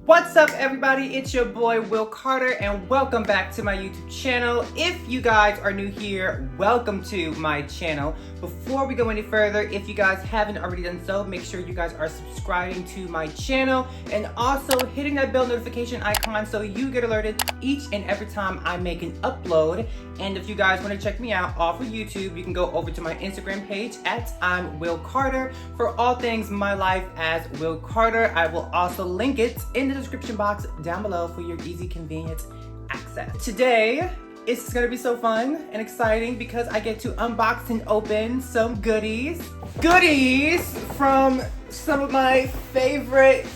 What's up, everybody? It's your boy Will Carter and welcome back to my YouTube channel. If you guys are new here, welcome to my channel. Before we go any further, if you guys haven't already done so, make sure you guys are subscribing to my channel and also hitting that bell notification icon so you get alerted each and every time I make an upload. And if you guys want to check me out off of YouTube, you can go over to my Instagram page at I'm Will Carter for all things my life as Will Carter. I will also link it in the description box down below for your easy, convenient access. Today, it's gonna be so fun and exciting because I get to unbox and open some goodies from some of my favorite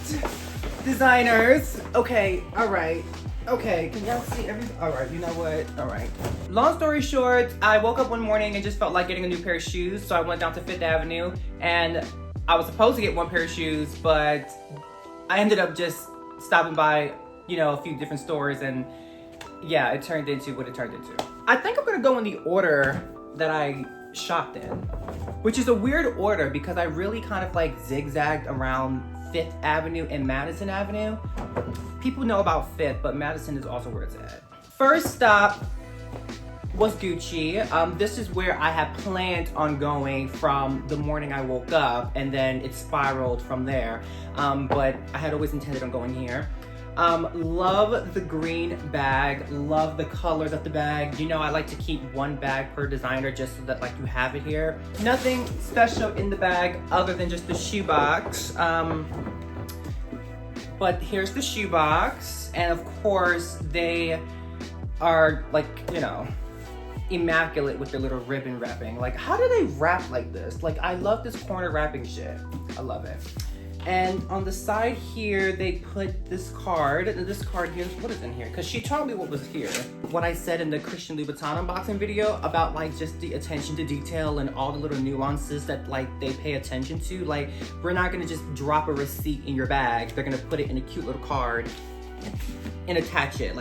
designers. Okay, all right. Okay, can y'all see everything? All right, you know what? All right. Long story short, I woke up one morning and just felt like getting a new pair of shoes, so I went down to Fifth Avenue, and I was supposed to get one pair of shoes, but I ended up just stopping by, a few different stores, and yeah, it turned into what it turned into. I think I'm gonna go in the order that I shopped in, which is a weird order because I really kind of like zigzagged around Fifth Avenue and Madison Avenue. People know about Fifth, but Madison is also where it's at. First stop was Gucci. This is where I had planned on going from the morning I woke up, and then it spiraled from there. But I had always intended on going here. Love the green bag, love the colors of the bag. I like to keep one bag per designer just so that you have it here. Nothing special in the bag other than just the shoebox. But here's the shoebox, and of course they are immaculate with their little ribbon wrapping. How do they wrap like this? I love this corner wrapping shit. I love it. And on the side here, they put this card. And this card here, what is in here? Because she told me what was here. What I said in the Christian Louboutin unboxing video about just the attention to detail and all the little nuances that they pay attention to. We're not gonna just drop a receipt in your bag. They're gonna put it in a cute little card and attach it.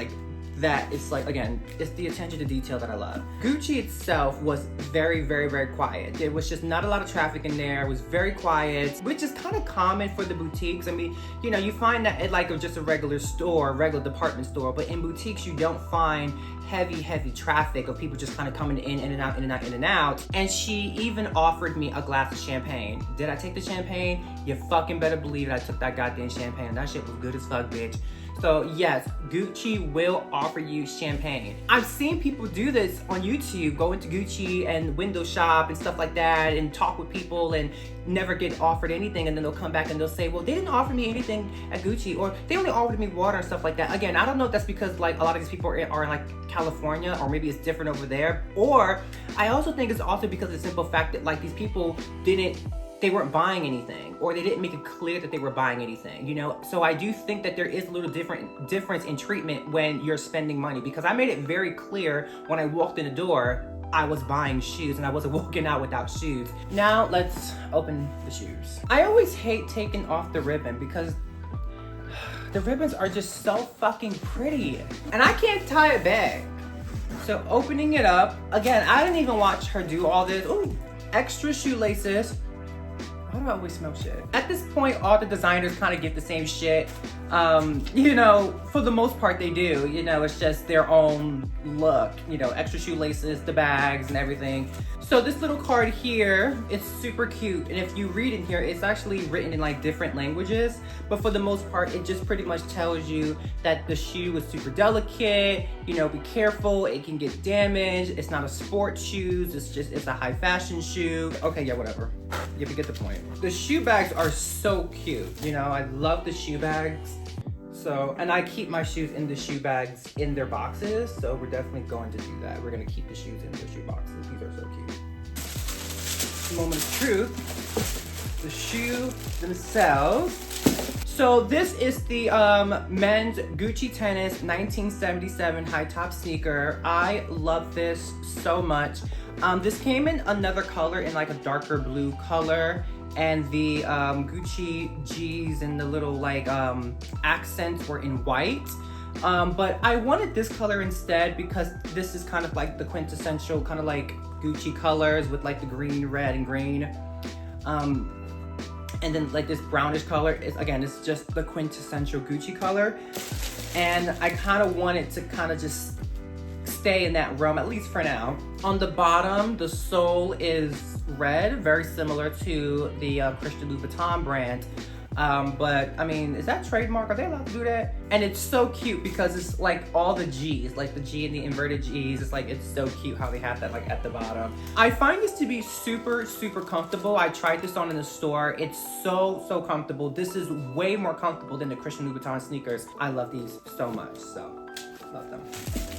That it's again, it's the attention to detail that I love. Gucci itself was very, very, very quiet. There was just not a lot of traffic in there. It was very quiet, which is kind of common for the boutiques. I mean, you find that at just a regular store, regular department store, but in boutiques, you don't find heavy traffic of people just kind of coming in and out, in and out, in and out. And she even offered me a glass of champagne. Did I take the champagne? You fucking better believe it. I took that goddamn champagne, and that shit was good as fuck, bitch. So yes, Gucci will offer you champagne. I've seen people do this on YouTube, go into Gucci and window shop and stuff like that and talk with people and never get offered anything, and then they'll come back and they'll say, well, they didn't offer me anything at Gucci, or they only offered me water and stuff like that. Again, I don't know if that's because a lot of these people are in California, or maybe it's different over there, or I also think it's also because of the simple fact that these people they weren't buying anything, or they didn't make it clear that they were buying anything, So I do think that there is a little difference in treatment when you're spending money, because I made it very clear when I walked in the door, I was buying shoes and I wasn't walking out without shoes. Now let's open the shoes. I always hate taking off the ribbon because the ribbons are just so fucking pretty and I can't tie it back. So opening it up, again, I didn't even watch her do all this. Ooh, extra shoelaces. Why do I always smell shit? At this point, all the designers kind of get the same shit. For the most part they do. It's just their own look. Extra shoelaces, the bags and everything. So this little card here, it's super cute. And if you read in here, it's actually written in different languages. But for the most part, it just pretty much tells you that the shoe is super delicate. Be careful, it can get damaged. It's not a sport shoe, it's a high fashion shoe. Okay, yeah, whatever. You get the point. The shoe bags are so cute. I love the shoe bags. So, and I keep my shoes in the shoe bags in their boxes. So we're definitely going to do that. We're going to keep the shoes in their shoe boxes. These are so cute. Moment of truth. The shoe themselves. So this is the men's Gucci Tennis 1977 high top sneaker. I love this so much. This came in another color, in a darker blue color, and the Gucci G's and the little accents were in white. But I wanted this color instead because this is kind of the quintessential kind of Gucci colors with the green, red, and green. And then like this brownish color is, again, it's just the quintessential Gucci color. And I kind of want it to kind of just stay in that realm, at least for now. On the bottom, the sole is red, very similar to the Christian Louboutin brand. But I mean, is that trademark? Are they allowed to do that? And it's so cute because it's like all the G's, like the G and the inverted G's. It's like, it's so cute how they have that like at the bottom. I find this to be super, super comfortable. I tried this on in the store. It's so, so comfortable. This is way more comfortable than the Christian Louboutin sneakers. I love these so much, so love them.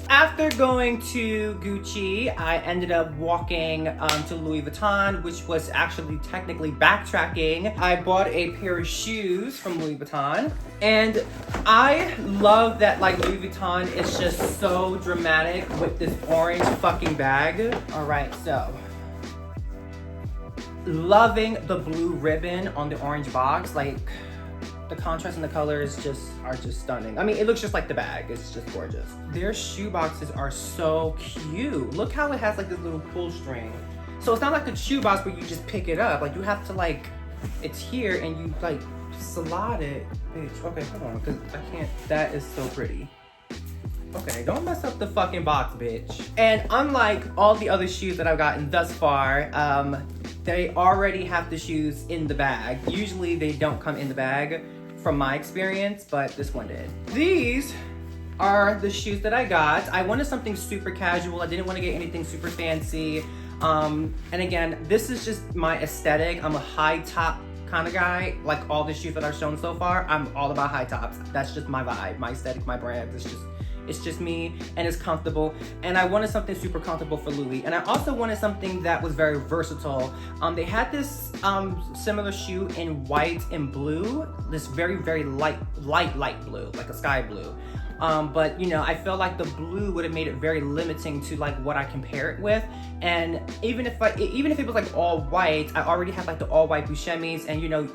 After going to Gucci, I ended up walking to Louis Vuitton, which was actually technically backtracking. I bought a pair of shoes from Louis Vuitton, and I love that like Louis Vuitton is just so dramatic with this orange fucking bag. All right, so loving the blue ribbon on the orange box. Like, the contrast and the colors are just stunning. I mean, it looks just like the bag. It's just gorgeous. Their shoe boxes are so cute. Look how it has like this little pull string. So it's not like a shoe box where you just pick it up. Like, you have to like, it's here and you like slide it. Bitch, okay, hold on, because I can't, that is so pretty. Okay, don't mess up the fucking box, bitch. And unlike all the other shoes that I've gotten thus far, they already have the shoes in the bag. Usually they don't come in the bag from my experience, but this one did. These are the shoes that I got. I wanted something super casual. I didn't want to get anything super fancy. And again, this is just my aesthetic. I'm a high top kind of guy. Like all the shoes that I've shown so far, I'm all about high tops. That's just my vibe, my aesthetic, my brand. It's just me, and it's comfortable. And I wanted something super comfortable for Louis. And I also wanted something that was very versatile. They had this similar shoe in white and blue, this very, very light blue, like a sky blue. But you know, I felt like the blue would have made it very limiting to like what I compare it with. And even if it was like all white, I already have like the all white Buscemi's, and you know,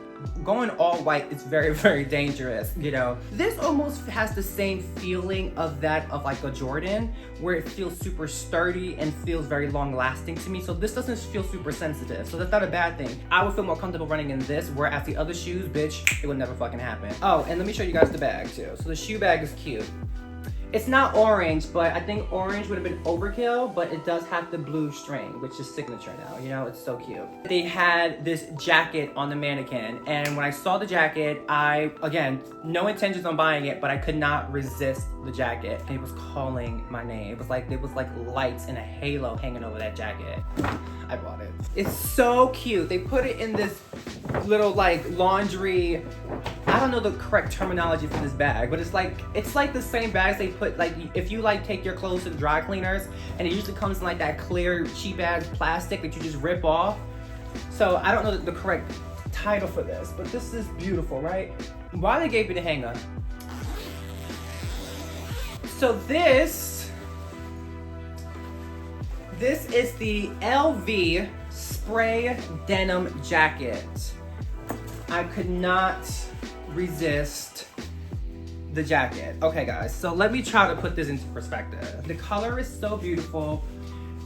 going all white is very, very dangerous, you know. This almost has the same feeling of that of like a Jordan, where it feels super sturdy and feels very long lasting to me. So this doesn't feel super sensitive, so that's not a bad thing. I would feel more comfortable running in this, whereas the other shoes, bitch, it would never fucking happen. Oh, and let me show you guys the bag too. So the shoe bag is cute. It's not orange, but I think orange would have been overkill, but it does have the blue string, which is signature now, you know, it's so cute. They had this jacket on the mannequin, and when I saw the jacket, again, no intentions on buying it, but I could not resist the jacket. It was calling my name. It was like lights and a halo hanging over that jacket. I bought it. It's so cute. They put it in this little like laundry, I don't know the correct terminology for this bag, but it's like the same bags they put, like if you like take your clothes to the dry cleaners, and it usually comes in like that clear cheap ass plastic that you just rip off. So I don't know the correct title for this, but this is beautiful, right? Why they gave me the hanger? So this is the LV spray denim jacket. I could not resist the jacket. Okay guys, so let me try to put this into perspective. The color is so beautiful.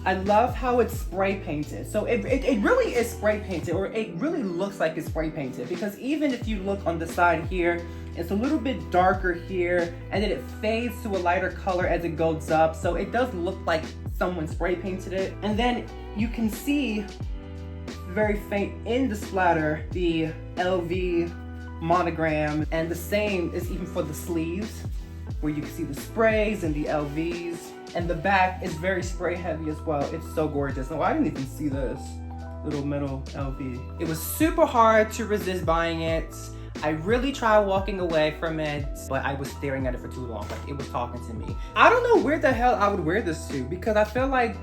I love how it's spray painted. So it really is spray painted, or it really looks like it's spray painted, because even if you look on the side here, it's a little bit darker here, and then it fades to a lighter color as it goes up. So it does look like someone spray painted it. And then you can see very faint in the splatter the LV monogram, and the same is even for the sleeves, where you can see the sprays and the LVs, and the back is very spray heavy as well. It's so gorgeous. Oh, I didn't even see this little metal LV. It was super hard to resist buying it. I really tried walking away from it, but I was staring at it for too long. Like, it was talking to me. I don't know where the hell I would wear this to, because I feel like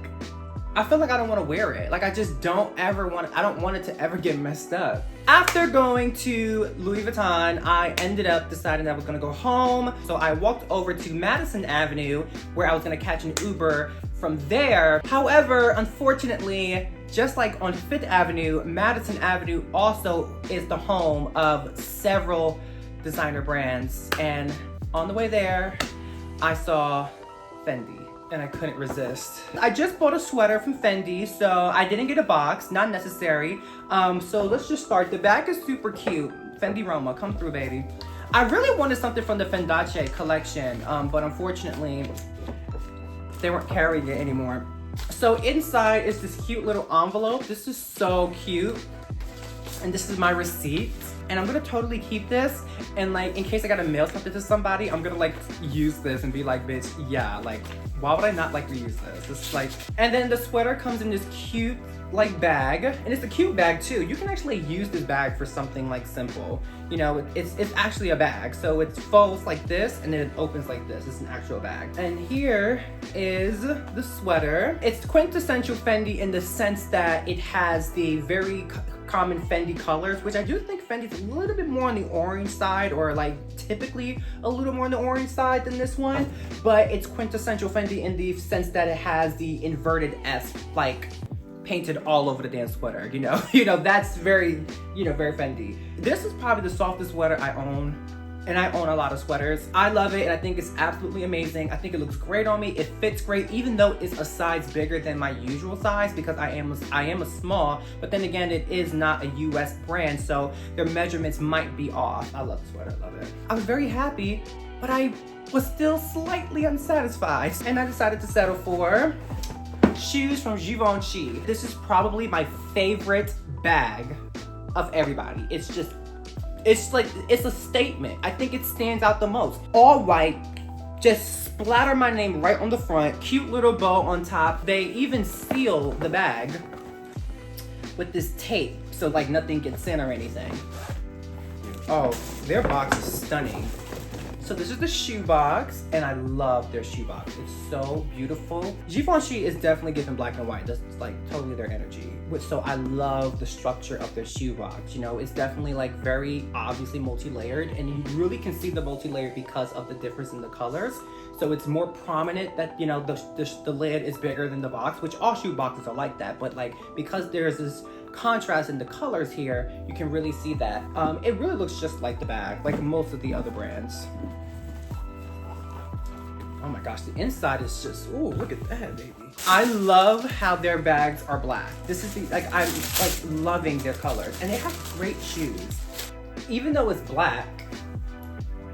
I don't want to wear it. Like, I just don't want it to ever get messed up. After going to Louis Vuitton, I ended up deciding that I was gonna go home. So I walked over to Madison Avenue, where I was gonna catch an Uber from there. However, unfortunately, just like on Fifth Avenue, Madison Avenue also is the home of several designer brands. And on the way there, I saw Fendi. and I couldn't resist. I just bought a sweater from Fendi, so I didn't get a box, not necessary. So let's just start. The bag is super cute. Fendi Roma, come through, baby. I really wanted something from the Fendace collection, but unfortunately, they weren't carrying it anymore. So inside is this cute little envelope. This is so cute. And this is my receipt. And I'm gonna totally keep this, and like in case I gotta mail something to somebody, I'm gonna like use this and be like, bitch, yeah, like why would I not like reuse this? It's like, and then the sweater comes in this cute like bag, and it's a cute bag too. You can actually use this bag for something like simple. You know, it's actually a bag, so it folds like this and then it opens like this. It's an actual bag. And here is the sweater. It's quintessential Fendi in the sense that it has the very common Fendi colors, which I do think Fendi's a little bit more on the orange side, or like typically a little more on the orange side than this one, but it's quintessential Fendi in the sense that it has the inverted S like painted all over the damn sweater, you know, that's very, very Fendi. This is probably the softest sweater I own, and I own a lot of sweaters. I love it, and I think it's absolutely amazing. I think it looks great on me. It fits great, even though it's a size bigger than my usual size, because I am a small, but then again, it is not a US brand, so their measurements might be off. I love the sweater, I love it. I was very happy, but I was still slightly unsatisfied, and I decided to settle for shoes from Givenchy. This is probably my favorite bag of everybody. It's a statement. I think it stands out the most. All white, just splatter my name right on the front. Cute little bow on top. They even seal the bag with this tape, so like nothing gets in or anything. Oh, their box is stunning. So this is the shoe box, and I love their shoe box. It's so beautiful. Givenchy is definitely giving black and white. That's like totally their energy. So I love the structure of their shoe box. You know, it's definitely like very obviously multi-layered, and you really can see the multi-layered because of the difference in the colors. So it's more prominent that, you know, the lid is bigger than the box, which all shoe boxes are like that. But like, because there's this contrast in the colors here, you can really see that. It really looks just like the bag, like most of the other brands. Oh my gosh, the inside is just, ooh, look at that, baby. I love how their bags are black. This is the, like, I'm like loving their colors, and they have great shoes. Even though it's black,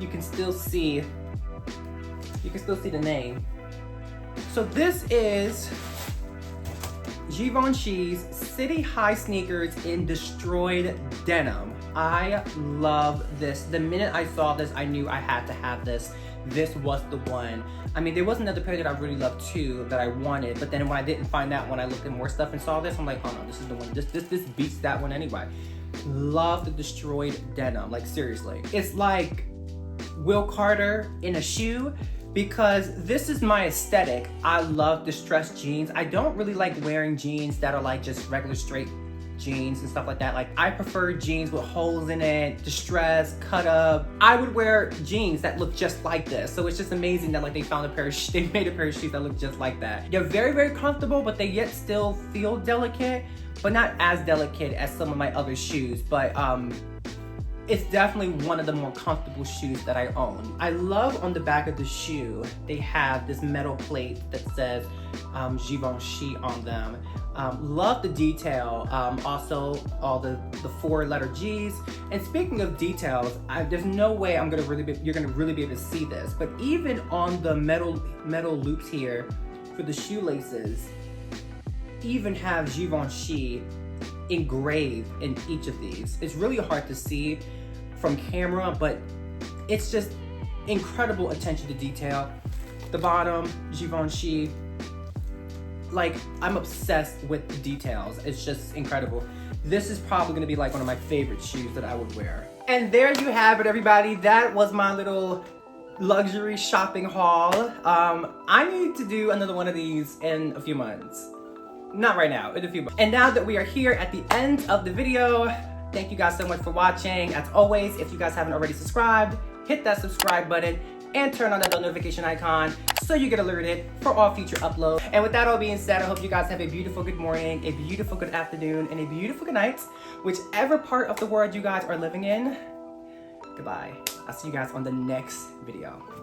you can still see the name. So this is Givenchy's City High sneakers in destroyed denim. I love this. The minute I saw this, I knew I had to have this. This was the one. I mean, there was another pair that I really loved too that I wanted, but then when I didn't find that one, I looked at more stuff and saw this. I'm like, oh no, this is the one. This beats that one anyway. Love the destroyed denim, like seriously. It's like Will Carter in a shoe, because this is my aesthetic. I love distressed jeans. I don't really like wearing jeans that are like just regular straight jeans and stuff like that. Like, I prefer jeans with holes in it, distressed, cut up. I would wear jeans that look just like this. So it's just amazing that like they made a pair of shoes that look just like that. They're very, very comfortable, but they yet still feel delicate, but not as delicate as some of my other shoes. But it's definitely one of the more comfortable shoes that I own. I love on the back of the shoe, they have this metal plate that says Givenchy on them. Love the detail. Also, all the 4-letter G's. And speaking of details, there's no way you're gonna really be able to see this. But even on the metal loops here for the shoelaces, even have Givenchy engraved in each of these. It's really hard to see from camera, but it's just incredible attention to detail. The bottom, Givenchy. Like, I'm obsessed with the details. It's just incredible. This is probably gonna be like one of my favorite shoes that I would wear. And there you have it, everybody. That was my little luxury shopping haul. I need to do another one of these in a few months. Not right now, in a few months. And now that we are here at the end of the video, thank you guys so much for watching. As always, if you guys haven't already subscribed, hit that subscribe button and turn on that bell notification icon so you get alerted for all future uploads. And with that all being said, I hope you guys have a beautiful good morning, a beautiful good afternoon, and a beautiful good night, whichever part of the world you guys are living in. Goodbye. I'll see you guys on the next video.